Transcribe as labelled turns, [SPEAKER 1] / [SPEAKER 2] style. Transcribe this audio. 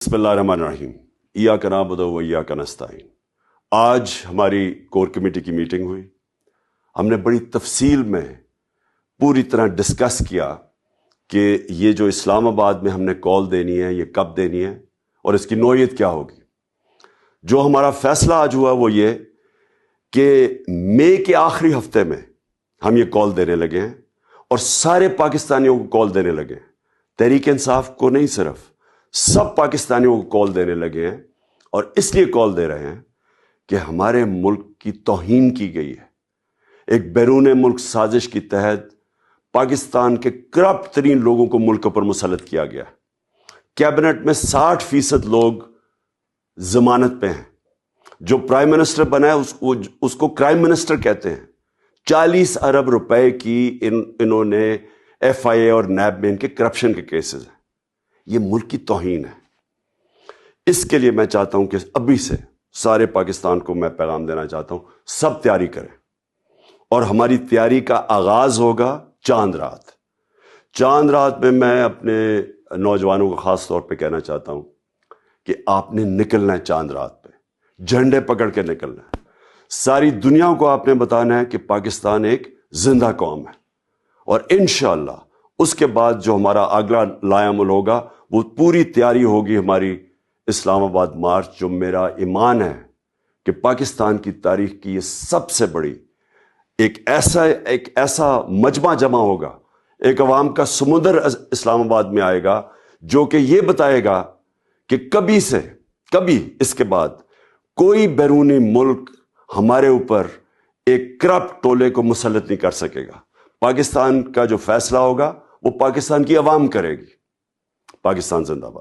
[SPEAKER 1] بسم اللہ الرحمن الرحیم ایاک نعبد و ایاک نستعین۔ آج ہماری کور کمیٹی کی میٹنگ ہوئی۔ ہم نے بڑی تفصیل میں پوری طرح ڈسکس کیا کہ یہ جو اسلام آباد میں ہم نے کال دینی ہے یہ کب دینی ہے اور اس کی نوعیت کیا ہوگی۔ جو ہمارا فیصلہ آج ہوا وہ یہ کہ مئی کے آخری ہفتے میں ہم یہ کال دینے لگے ہیں اور سارے پاکستانیوں کو کال دینے لگے ہیں، تحریک انصاف کو نہیں، صرف سب پاکستانیوں کو کال دینے لگے ہیں۔ اور اس لیے کال دے رہے ہیں کہ ہمارے ملک کی توہین کی گئی ہے، ایک بیرون ملک سازش کے تحت پاکستان کے کرپٹ ترین لوگوں کو ملک پر مسلط کیا گیا ہے۔ کیبنٹ میں 60% لوگ ضمانت پہ ہیں۔ جو پرائم منسٹر بنا ہے اس کو کرائم منسٹر کہتے ہیں۔ 40 ارب روپے کی انہوں نے ایف آئی اے اور نیب میں ان کے کرپشن کے کیسز ہیں۔ یہ ملک کی توہین ہے۔ اس کے لیے میں چاہتا ہوں کہ ابھی سے سارے پاکستان کو میں پیغام دینا چاہتا ہوں، سب تیاری کریں، اور ہماری تیاری کا آغاز ہوگا چاند رات۔ چاند رات میں اپنے نوجوانوں کو خاص طور پہ کہنا چاہتا ہوں کہ آپ نے نکلنا ہے چاند رات پہ، جھنڈے پکڑ کے نکلنا ہے۔ ساری دنیا کو آپ نے بتانا ہے کہ پاکستان ایک زندہ قوم ہے، اور انشاءاللہ اس کے بعد جو ہمارا اگلا لائعمل ہوگا وہ پوری تیاری ہوگی ہماری اسلام آباد مارچ، جو میرا ایمان ہے کہ پاکستان کی تاریخ کی یہ سب سے بڑی ایک ایسا مجمع جمع ہوگا، ایک عوام کا سمندر اسلام آباد میں آئے گا جو کہ یہ بتائے گا کہ کبھی اس کے بعد کوئی بیرونی ملک ہمارے اوپر ایک کرپٹ ٹولے کو مسلط نہیں کر سکے گا۔ پاکستان کا جو فیصلہ ہوگا وہ پاکستان کی عوام کرے گی۔ پاکستان زندہ باد۔